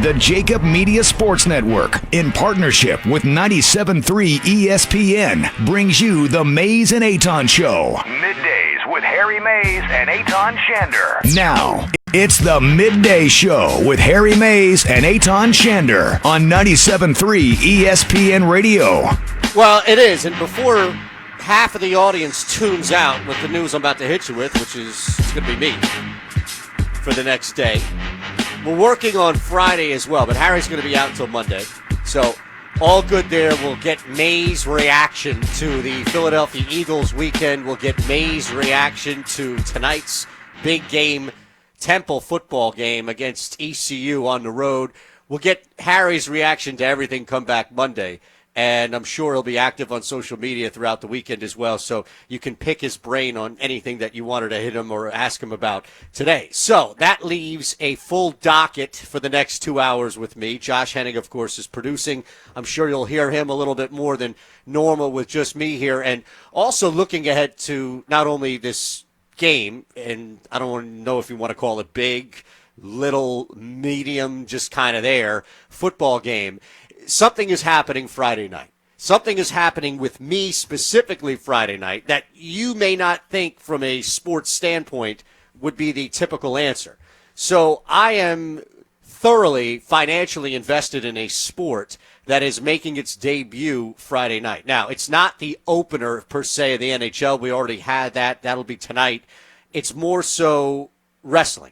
The Jacob Media Sports Network, in partnership with 97.3 ESPN, brings you the Mays and Eytan Show. Middays with Harry Mays and Eytan Shander. Now, it's the Midday Show with Harry Mays and Eytan Shander on 97.3 ESPN Radio. Well, it is, and before half of the audience tunes out with the news I'm about to hit you with, which is going to be me for the next day, we're working on Friday as well, but Harry's going to be out until Monday. So all good there. We'll get May's reaction to the Philadelphia Eagles weekend. We'll get May's reaction to tonight's big game, Temple football game against ECU on the road. We'll get Harry's reaction to everything come back Monday. And I'm sure he'll be active on social media throughout the weekend as well, so you can pick his brain on anything that you wanted to hit him or ask him about today. So that leaves a full docket for the next 2 hours with me. Josh Hennig, of course, is producing. I'm sure you'll hear him a little bit more than normal with just me here. And also looking ahead to not only this game, and I don't know if you want to call it big, little, medium, just kind of there, football game. Something is happening Friday night. Something is happening with me specifically Friday night that you may not think from a sports standpoint would be the typical answer. So I am thoroughly financially invested in a sport that is making its debut Friday night. Now, it's not the opener per se of the NHL. We already had that. That'll be tonight. It's more so wrestling.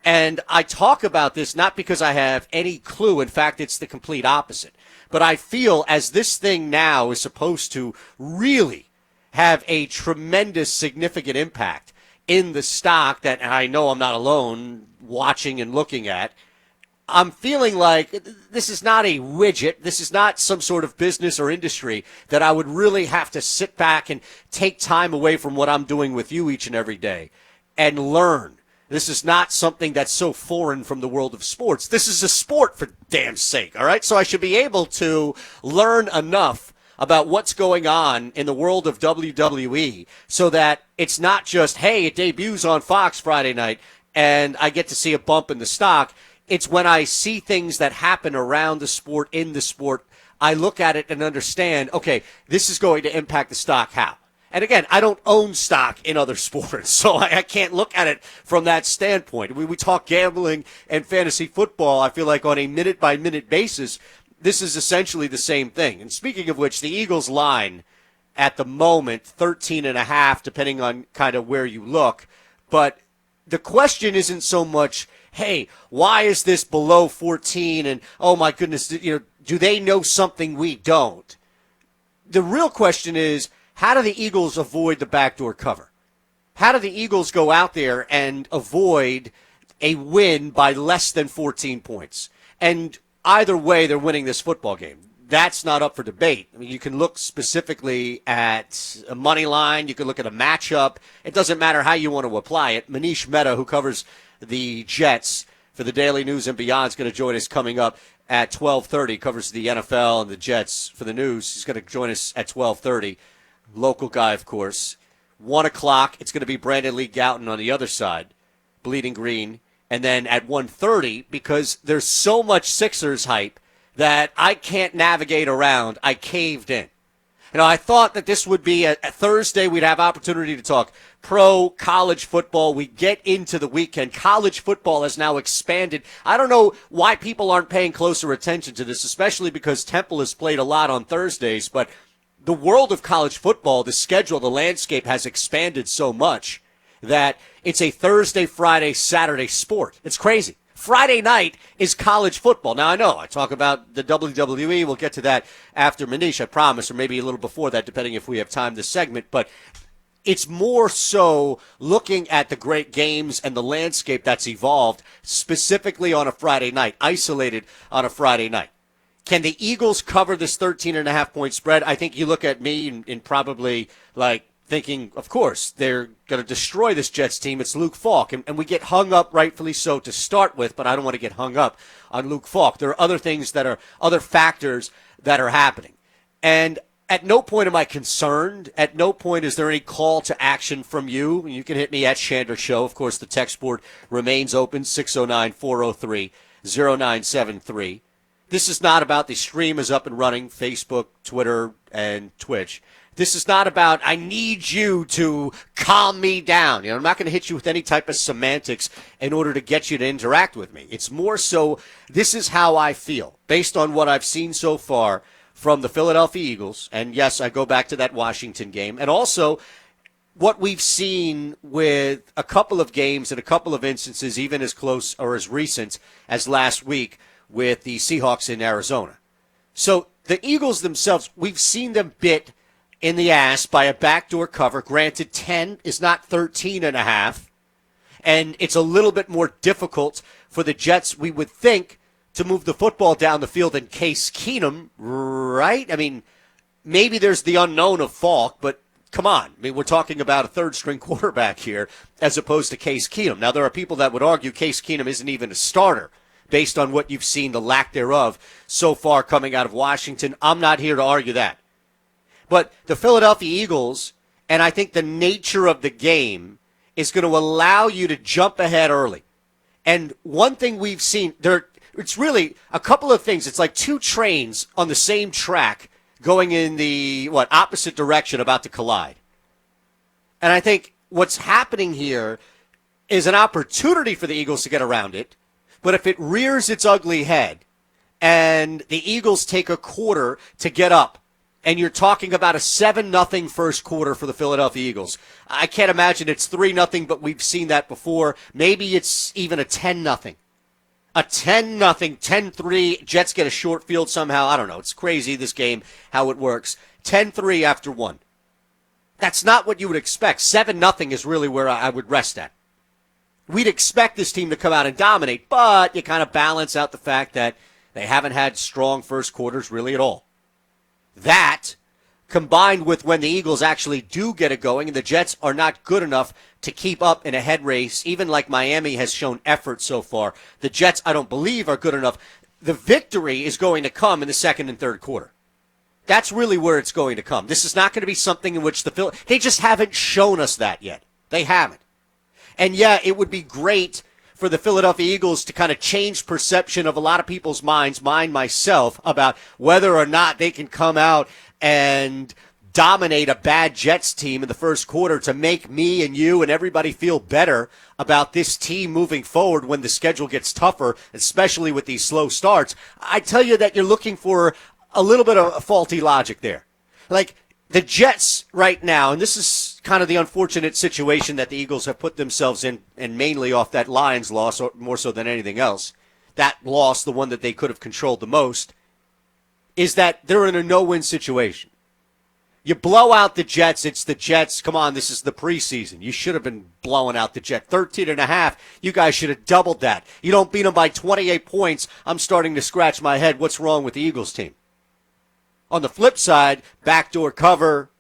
And I talk about this not because I have any clue. In fact, it's the complete opposite. But I feel as this thing now is supposed to really have a tremendous, significant impact in the stock that I know I'm not alone watching and looking at, I'm feeling like this is not a widget. This is not some sort of business or industry that I would really have to sit back and take time away from what I'm doing with you each and every day and learn. This is not something that's so foreign from the world of sports. This is a sport, for damn sake, all right? So I should be able to learn enough about what's going on in the world of WWE so that it's not just, hey, it debuts on Fox Friday night and I get to see a bump in the stock. It's when I see things that happen around the sport, in the sport, I look at it and understand, okay, this is going to impact the stock how? And again, I don't own stock in other sports, so I can't look at it from that standpoint. We talk gambling and fantasy football, I feel like on a minute-by-minute basis, this is essentially the same thing. And speaking of which, the Eagles line at the moment, 13.5, depending on kind of where you look. But the question isn't so much, hey, why is this below 14? And, oh, my goodness, do they know something we don't? The real question is, how do the Eagles avoid the backdoor cover? How do the Eagles go out there and avoid a win by less than 14 points? And either way, they're winning this football game. That's not up for debate. I mean, you can look specifically at a money line. You can look at a matchup. It doesn't matter how you want to apply it. Manish Mehta, who covers the Jets for the Daily News and Beyond, is going to join us coming up at 12:30. Covers the NFL and the Jets for the news. He's going to join us at 12:30. Local guy, of course. 1 o'clock, it's going to be Brandon Lee Gouton on the other side, Bleeding Green. And then at 1:30, because there's so much Sixers hype that I can't navigate around, I caved in. I thought that this would be a Thursday. We'd have opportunity to talk pro college football. We get into the weekend. College football has now expanded. I don't know why people aren't paying closer attention to this, especially because Temple has played a lot on Thursdays, but the world of college football, the schedule, the landscape has expanded so much that it's a Thursday, Friday, Saturday sport. It's crazy. Friday night is college football. Now, I know I talk about the WWE. We'll get to that after Manish, I promise, or maybe a little before that, depending if we have time this segment. But it's more so looking at the great games and the landscape that's evolved specifically on a Friday night, isolated on a Friday night. Can the Eagles cover this 13.5-point spread? I think you look at me and probably like thinking, of course, they're going to destroy this Jets team. It's Luke Falk. And we get hung up, rightfully so, to start with, but I don't want to get hung up on Luke Falk. There are other things that are other factors that are happening. And at no point am I concerned. At no point is there any call to action from you. You can hit me at Shander Show. Of course, the text board remains open, 609-403. 0973. This is not about the stream is up and running, Facebook, Twitter, and Twitch. This is not about, I need you to calm me down. I'm not going to hit you with any type of semantics in order to get you to interact with me. It's more so, this is how I feel, based on what I've seen so far from the Philadelphia Eagles. And yes, I go back to that Washington game. And also, what we've seen with a couple of games and a couple of instances, even as close or as recent as last week with the Seahawks in Arizona. So the Eagles themselves, we've seen them bit in the ass by a backdoor cover. Granted, 10 is not 13 and a half. And it's a little bit more difficult for the Jets, we would think, to move the football down the field than Case Keenum, right? I mean, maybe there's the unknown of Falk, but come on. I mean, we're talking about a third-string quarterback here as opposed to Case Keenum. Now, there are people that would argue Case Keenum isn't even a starter based on what you've seen, the lack thereof, so far coming out of Washington. I'm not here to argue that. But the Philadelphia Eagles, and I think the nature of the game, is going to allow you to jump ahead early. And one thing we've seen, it's really a couple of things. It's like two trains on the same track going in the, opposite direction about to collide. And I think what's happening here is an opportunity for the Eagles to get around it. But if it rears its ugly head and the Eagles take a quarter to get up, and you're talking about a 7-0 first quarter for the Philadelphia Eagles. I can't imagine it's 3-0, but we've seen that before. Maybe it's even a 10-0. A 10-0, 10-3. Jets get a short field somehow. I don't know. It's crazy, this game, how it works. 10-3 after one. That's not what you would expect. 7-0 is really where I would rest at. We'd expect this team to come out and dominate, but you kind of balance out the fact that they haven't had strong first quarters really at all. That, combined with when the Eagles actually do get it going, and the Jets are not good enough to keep up in a head race, even like Miami has shown effort so far. The Jets, I don't believe, are good enough. The victory is going to come in the second and third quarter. That's really where it's going to come. This is not going to be something in which they just haven't shown us that yet. They haven't. And yeah, it would be great for the Philadelphia Eagles to kind of change perception of a lot of people's minds, mine myself, about whether or not they can come out and dominate a bad Jets team in the first quarter to make me and you and everybody feel better about this team moving forward when the schedule gets tougher, especially with these slow starts. I tell you that you're looking for a little bit of faulty logic there. Like, the Jets right now, and this is kind of the unfortunate situation that the Eagles have put themselves in, and mainly off that Lions loss, or more so than anything else, that loss, the one that they could have controlled the most, is that they're in a no-win situation. You blow out the Jets, it's the Jets. Come on, this is the preseason. You should have been blowing out the Jets. 13.5, you guys should have doubled that. You don't beat them by 28 points, I'm starting to scratch my head. What's wrong with the Eagles team? On the flip side, backdoor cover,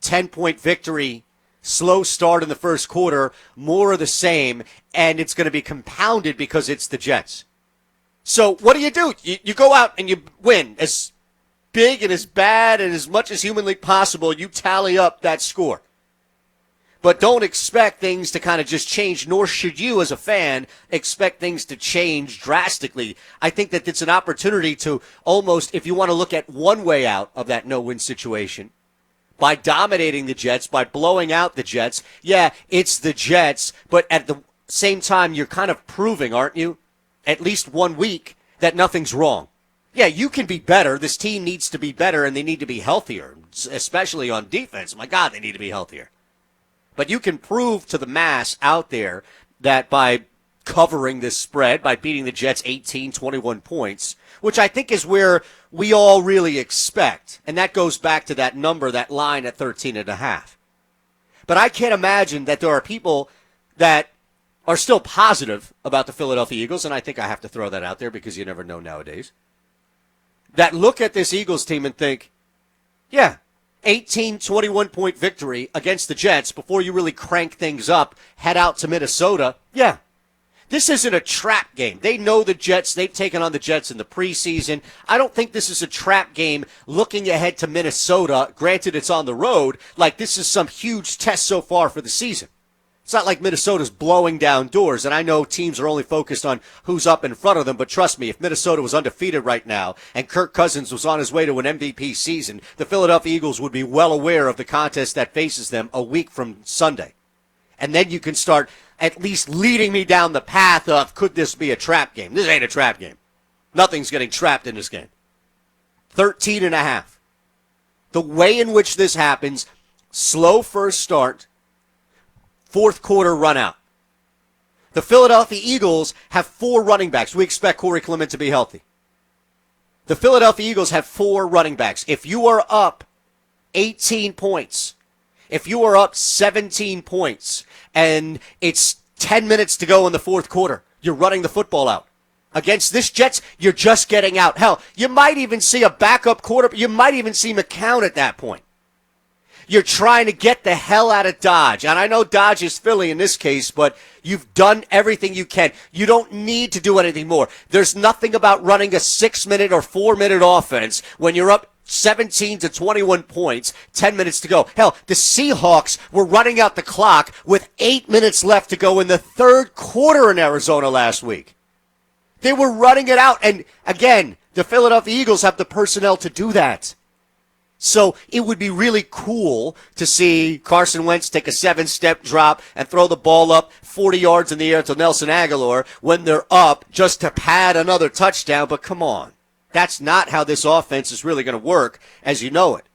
10-point victory, slow start in the first quarter, more of the same, and it's going to be compounded because it's the Jets. So what do? You go out and you win. As big and as bad and as much as humanly possible, you tally up that score. But don't expect things to kind of just change, nor should you as a fan expect things to change drastically. I think that it's an opportunity to almost, if you want to look at one way out of that no-win situation, by dominating the Jets, by blowing out the Jets. Yeah, it's the Jets, but at the same time, you're kind of proving, aren't you, at least 1 week, that nothing's wrong. Yeah, you can be better. This team needs to be better, and they need to be healthier, especially on defense. My God, they need to be healthier. But you can prove to the mass out there that by covering this spread, by beating the Jets 18, 21 points, which I think is where we all really expect. And that goes back to that number, that line at 13.5. But I can't imagine that there are people that are still positive about the Philadelphia Eagles, and I think I have to throw that out there because you never know nowadays, that look at this Eagles team and think, yeah, 18, 21-point victory against the Jets before you really crank things up, head out to Minnesota. Yeah, this isn't a trap game. They know the Jets. They've taken on the Jets in the preseason. I don't think this is a trap game looking ahead to Minnesota. Granted, it's on the road. Like, this is some huge test so far for the season. It's not like Minnesota's blowing down doors, and I know teams are only focused on who's up in front of them, but trust me, if Minnesota was undefeated right now and Kirk Cousins was on his way to an MVP season, the Philadelphia Eagles would be well aware of the contest that faces them a week from Sunday. And then you can start at least leading me down the path of, could this be a trap game? This ain't a trap game. Nothing's getting trapped in this game. 13.5. The way in which this happens, slow first start, fourth quarter run out. The Philadelphia Eagles have 4 running backs. We expect Corey Clement to be healthy. The Philadelphia Eagles have 4 running backs. If you are up 18 points, if you are up 17 points, and it's 10 minutes to go in the fourth quarter, you're running the football out. Against this Jets, you're just getting out. Hell, you might even see a backup quarterback. You might even see McCown at that point. You're trying to get the hell out of Dodge. And I know Dodge is Philly in this case, but you've done everything you can. You don't need to do anything more. There's nothing about running a 6-minute or 4-minute offense when you're up 17 to 21 points, 10 minutes to go. Hell, the Seahawks were running out the clock with 8 minutes left to go in the third quarter in Arizona last week. They were running it out. And again, the Philadelphia Eagles have the personnel to do that. So it would be really cool to see Carson Wentz take a 7-step drop and throw the ball up 40 yards in the air to Nelson Aguilar when they're up just to pad another touchdown. But come on. That's not how this offense is really going to work as you know it.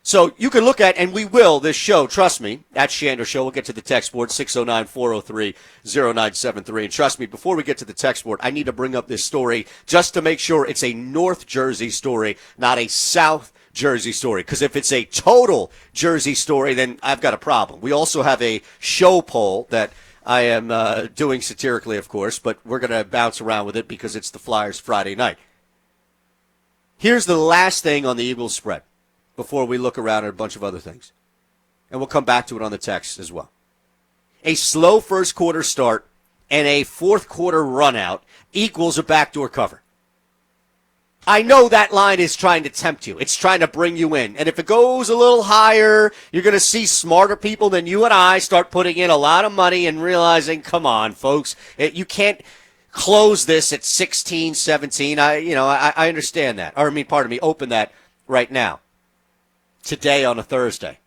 So you can look at, and we will, this show, trust me, at Shander Show. We'll get to the text board, 609-403-0973. And trust me, before we get to the text board, I need to bring up this story just to make sure it's a North Jersey story, not a South Jersey story. Because if it's a total Jersey story, then I've got a problem. We also have a show poll that I am doing satirically, of course, but we're going to bounce around with it because it's the Flyers Friday night. Here's the last thing on the Eagles spread before we look around at a bunch of other things. And we'll come back to it on the text as well. A slow first quarter start and a fourth quarter run out equals a backdoor cover. I know that line is trying to tempt you. It's trying to bring you in. And if it goes a little higher, you're going to see smarter people than you and I start putting in a lot of money and realizing, come on, folks, you can't close this at 16, 17. I understand that. Open that right now. Today on a Thursday.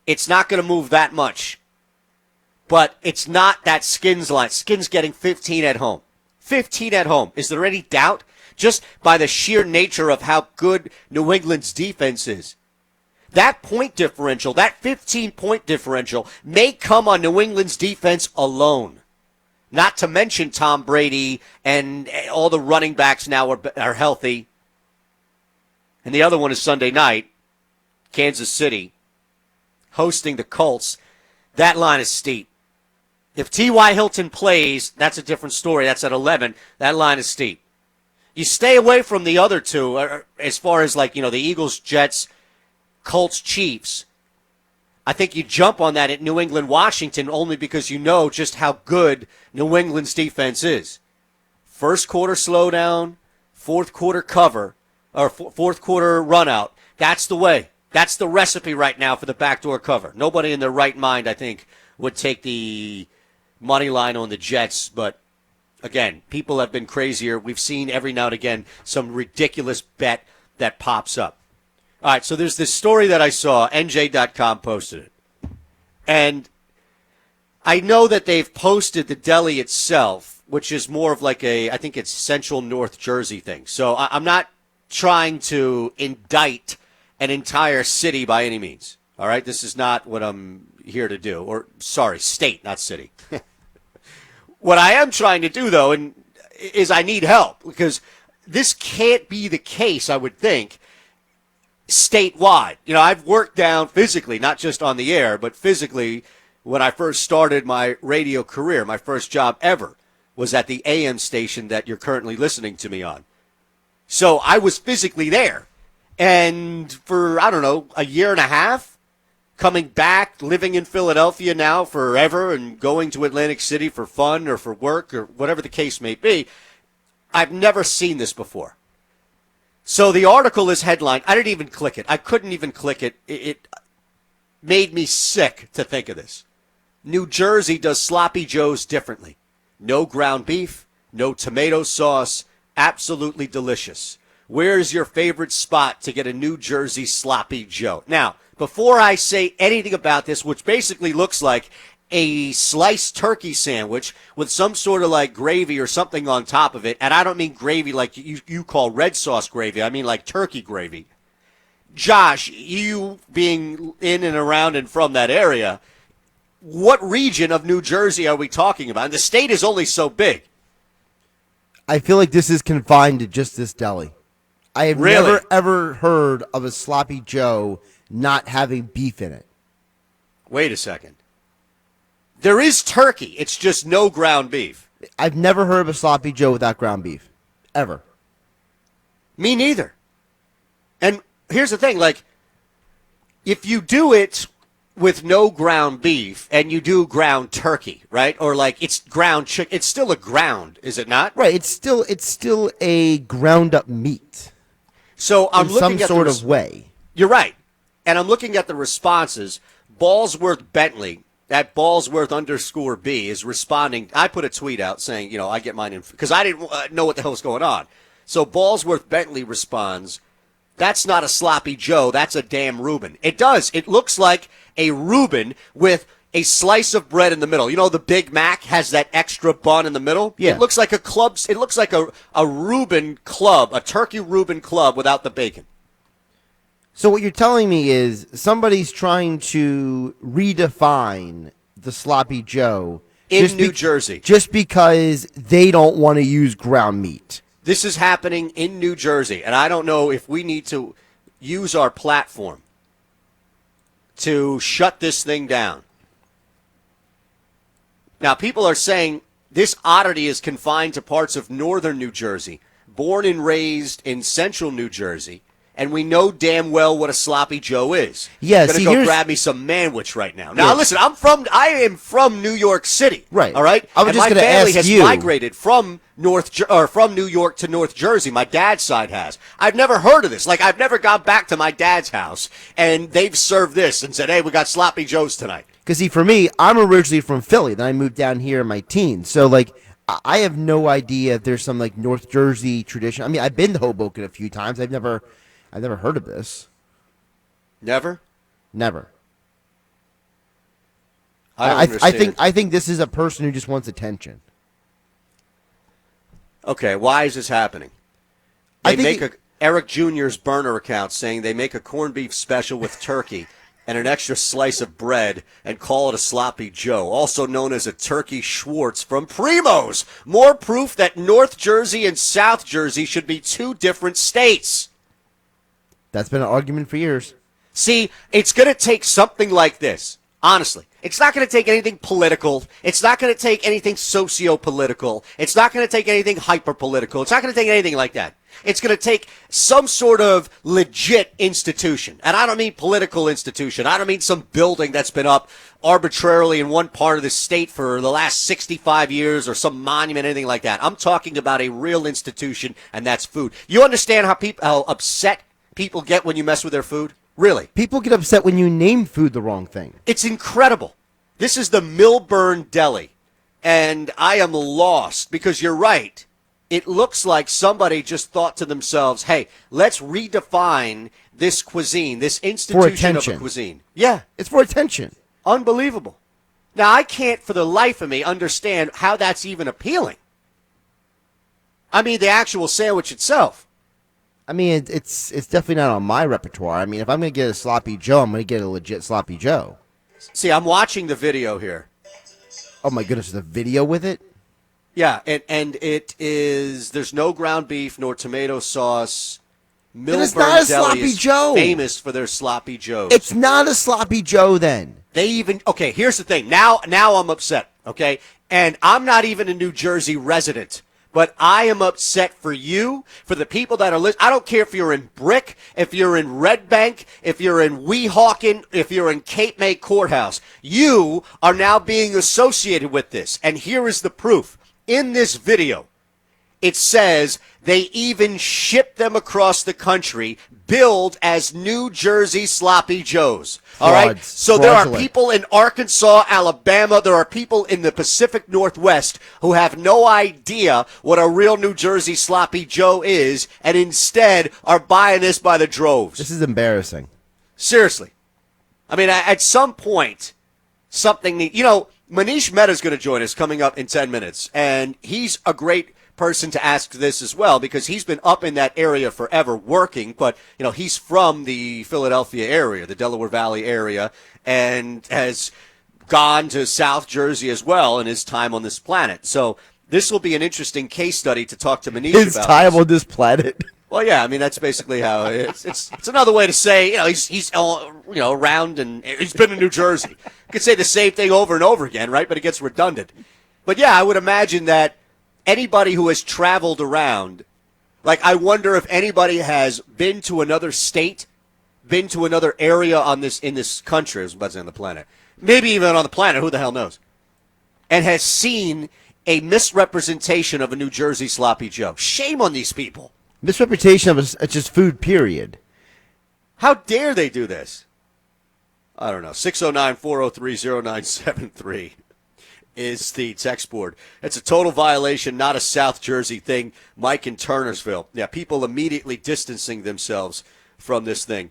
It's not going to move that much. But it's not that Skins line. Skins getting 15 at home. 15 at home. Is there any doubt? Just by the sheer nature of how good New England's defense is. That point differential, that 15-point differential, may come on New England's defense alone. Not to mention Tom Brady and all the running backs now are healthy. And the other one is Sunday night, Kansas City, hosting the Colts. That line is steep. If T.Y. Hilton plays, that's a different story. That's at 11. That line is steep. You stay away from the other two as far as the Eagles, Jets, Colts, Chiefs. I think you jump on that at New England, Washington only because you know just how good New England's defense is. First quarter slowdown, fourth quarter cover, or fourth quarter run out. That's the way. That's the recipe right now for the backdoor cover. Nobody in their right mind, I think, would take the money line on the Jets. But, again, people have been crazier. We've seen every now and again some ridiculous bet that pops up. All right, so there's this story that I saw. NJ.com posted it. And I know that they've posted the deli itself, which is more of I think it's Central North Jersey thing. So I'm not trying to indict an entire city by any means. All right, this is not what I'm here to do. Or, sorry, state, not city. What I am trying to do, though, is I need help because this can't be the case, I would think, statewide. I've worked down physically, not just on the air, but physically when I first started my radio career. My first job ever was at the AM station that you're currently listening to me on. So I was physically there. And for, a year and a half, coming back, living in Philadelphia now forever and going to Atlantic City for fun or for work or whatever the case may be, I've never seen this before. So the article is headlined. I didn't even click it. I couldn't even click it. It made me sick to think of this. New Jersey does sloppy joes differently. No ground beef, no tomato sauce, absolutely delicious. Where's your favorite spot to get a New Jersey sloppy joe? Now, before I say anything about this, which basically looks like a sliced turkey sandwich with some sort of like gravy or something on top of it, and I don't mean gravy like you call red sauce gravy, I mean like turkey gravy. Josh, you being in and around and from that area, what region of New Jersey are we talking about? And the state is only so big. I feel like this is confined to just this deli. I have never, ever heard of a sloppy joe not having beef in it. Wait a second. There is turkey. It's just no ground beef. I've never heard of a sloppy joe without ground beef. Ever. Me neither. And here's the thing, like, if you do it with no ground beef and you do ground turkey, right? Or like it's ground chicken, it's still a ground, is it not? Right, it's still a ground up meat. So I'm in looking some at sort of way. You're right. And I'm looking at the responses. Ballsworth Bentley, at Ballsworth_B is responding. I put a tweet out saying, I get mine in because I didn't know what the hell was going on. So Ballsworth Bentley responds, "That's not a sloppy joe, that's a damn Reuben." It does. It looks like a Reuben with a slice of bread in the middle. You know, the Big Mac has that extra bun in the middle? Yeah. It looks like a club. It looks like a Reuben club, a turkey Reuben club without the bacon. So what you're telling me is somebody's trying to redefine the sloppy joe In New Jersey. just because they don't want to use ground meat. This is happening in New Jersey, and I don't know if we need to use our platform to shut this thing down. Now, people are saying this oddity is confined to parts of northern New Jersey, born and raised in central New Jersey, and we know damn well what a sloppy joe is. Yeah, I'm gonna go grab me some manwich right now. Now, listen, I am from New York City. Right. All right. I was and just my gonna family ask has you. migrated from from New York to North Jersey. My dad's side has. I've never heard of this. Like, I've never gone back to my dad's house and they've served this and said, "Hey, we got sloppy joes tonight." Because, see, for me, I'm originally from Philly. Then I moved down here in my teens. So, like, I have no idea if there's some, like, North Jersey tradition. I mean, I've been to Hoboken a few times. I've never heard of this. Never? Never. I don't understand. I think this is a person who just wants attention. Okay, why is this happening? They make Eric Jr.'s burner account saying they make a corned beef special with turkey and an extra slice of bread and call it a sloppy joe, also known as a turkey Schwartz from Primo's. More proof that North Jersey and South Jersey should be two different states. That's been an argument for years. See, it's going to take something like this. Honestly, it's not going to take anything political. It's not going to take anything socio-political. It's not going to take anything hyper-political. It's not going to take anything like that. It's going to take some sort of legit institution. And I don't mean political institution. I don't mean some building that's been up arbitrarily in one part of the state for the last 65 years or some monument, anything like that. I'm talking about a real institution, and that's food. You understand how upset people get when you mess with their food? Really? People get upset when you name food the wrong thing. It's incredible. This is the Milburn Deli, and I am lost because you're right. It looks like somebody just thought to themselves, hey, let's redefine this cuisine, this institution of a cuisine. Yeah. It's for attention. Unbelievable. Now, I can't for the life of me understand how that's even appealing. I mean, the actual sandwich itself. I mean, it's definitely not on my repertoire. I mean, if I'm going to get a sloppy joe, I'm going to get a legit sloppy joe. See, I'm watching the video here. Oh, my goodness, the video with it? Yeah, and it is, there's no ground beef nor tomato sauce. It's not a sloppy is joe. Famous for their sloppy joes. It's not a sloppy joe then. Okay, here's the thing. Now I'm upset, okay? And I'm not even a New Jersey resident. But I am upset for you, for the people that are listening. I don't care if you're in Brick, if you're in Red Bank, if you're in Weehawken, if you're in Cape May Courthouse. You are now being associated with this. And here is the proof. In this video, it says they even ship them across the country, billed as New Jersey Sloppy Joes. All right? So there are people in Arkansas, Alabama, there are people in the Pacific Northwest who have no idea what a real New Jersey Sloppy Joe is, and instead are buying this by the droves. This is embarrassing. Seriously. I mean, at some point, something needs... Manish Mehta is going to join us coming up in 10 minutes, and he's a great person to ask this as well because he's been up in that area forever working, but he's from the Philadelphia area, the Delaware Valley area, and has gone to South Jersey as well in his time on this planet. So this will be an interesting case study to talk to Manish about. His time on this planet? Well, yeah, I mean that's basically how it's another way to say he's around and he's been in New Jersey. You could say the same thing over and over again, right? But it gets redundant. But yeah, I would imagine that anybody who has traveled around, like I wonder if anybody has been to another state, been to another area in this country, I was about to say on the planet, maybe even on the planet, who the hell knows, and has seen a misrepresentation of a New Jersey Sloppy Joe. Shame on these people. Misrepresentation of just food, period. How dare they do this? I don't know. 609-403-0973 is the text board. It's a total violation, not a South Jersey thing. Mike in Turnersville. Yeah, people immediately distancing themselves from this thing.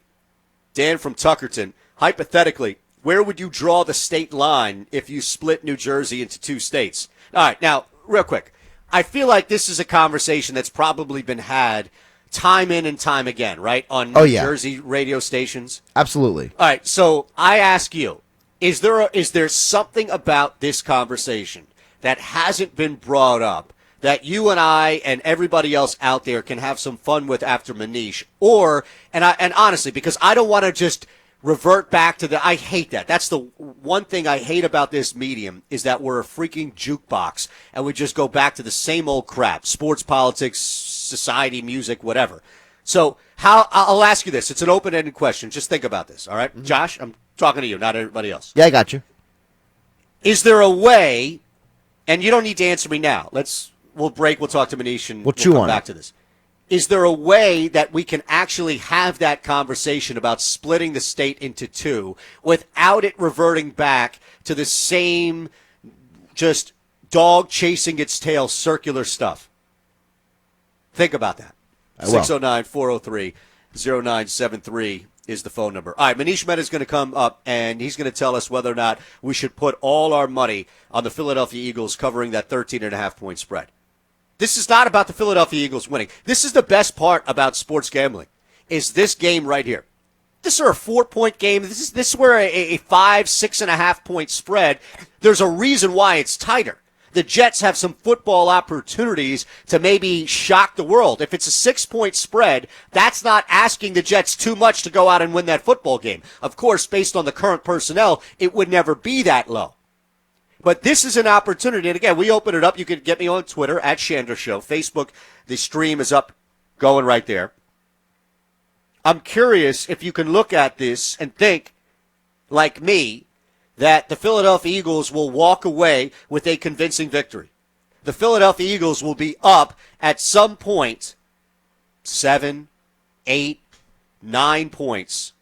Dan from Tuckerton. Hypothetically, where would you draw the state line if you split New Jersey into two states? All right, now, real quick. I feel like this is a conversation that's probably been had time in and time again, right, on New Jersey radio stations? Absolutely. All right, so I ask you, is there something about this conversation that hasn't been brought up that you and I and everybody else out there can have some fun with after Manish? Or, and honestly, because I don't want to just revert back to I hate that. That's the one thing I hate about this medium is that we're a freaking jukebox and we just go back to the same old crap. Sports, politics, society, music, whatever. So I'll ask you this. It's an open-ended question. Just think about this, all right? Mm-hmm. Josh, I'm talking to you, not everybody else. Yeah, I got you. Is there a way, and you don't need to answer me now. We'll break, we'll talk to Manish, and we'll come back to this. Is there a way that we can actually have that conversation about splitting the state into two without it reverting back to the same just dog chasing its tail circular stuff? Think about that. 609-403-0973 is the phone number. All right, Manish Mehta is going to come up, and he's going to tell us whether or not we should put all our money on the Philadelphia Eagles covering that 13.5-point spread. This is not about the Philadelphia Eagles winning. This is the best part about sports gambling, is this game right here. This is a 4-point game. This is where a 6.5-point spread. There's a reason why it's tighter. The Jets have some football opportunities to maybe shock the world. If it's a 6-point spread, that's not asking the Jets too much to go out and win that football game. Of course, based on the current personnel, it would never be that low. But this is an opportunity. And again, we open it up. You can get me on Twitter at Shander Show. Facebook, the stream is up, going right there. I'm curious if you can look at this and think, like me, that the Philadelphia Eagles will walk away with a convincing victory. The Philadelphia Eagles will be up at some point 7, 8, 9 points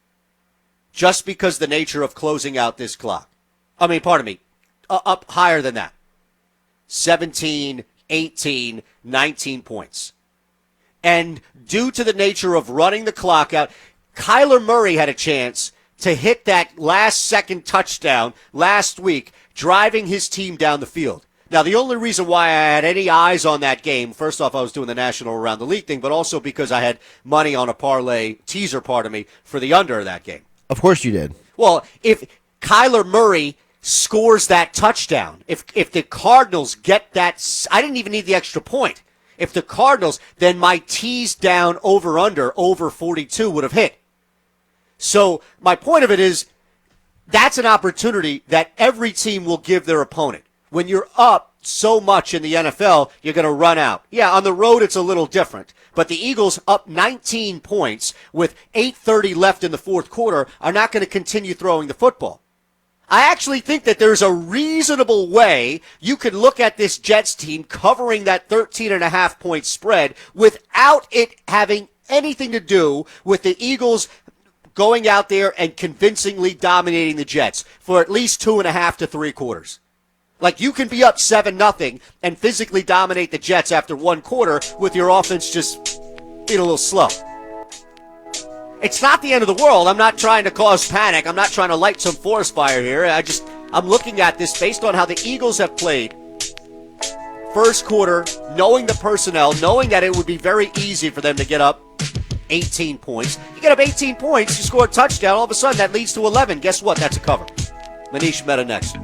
just because the nature of closing out this clock. Up higher than that. 17, 18, 19 points. And due to the nature of running the clock out, Kyler Murray had a chance to hit that last-second touchdown last week, driving his team down the field. Now, the only reason why I had any eyes on that game, first off, I was doing the National Around the League thing, but also because I had money on a parlay teaser part of me for the under of that game. Of course you did. Well, if Kyler Murray scores that touchdown, if the Cardinals get that, I didn't even need the extra point. If the Cardinals, then my tease down over 42 would have hit. So my point of it is that's an opportunity that every team will give their opponent. When you're up so much in the NFL, you're going to run out. Yeah, on the road it's a little different. But the Eagles up 19 points with 8:30 left in the fourth quarter are not going to continue throwing the football. I actually think that there's a reasonable way you could look at this Jets team covering that 13.5-point spread without it having anything to do with the Eagles going out there and convincingly dominating the Jets for at least 2.5 to 3 quarters. Like, you can be up 7-0 and physically dominate the Jets after 1 quarter with your offense just being a little slow. It's not the end of the world. I'm not trying to cause panic. I'm not trying to light some forest fire here. I'm looking at this based on how the Eagles have played. First quarter, knowing the personnel, knowing that it would be very easy for them to get up 18 points. You get up 18 points, you score a touchdown, all of a sudden that leads to 11. Guess what? That's a cover. Manish Mehta next.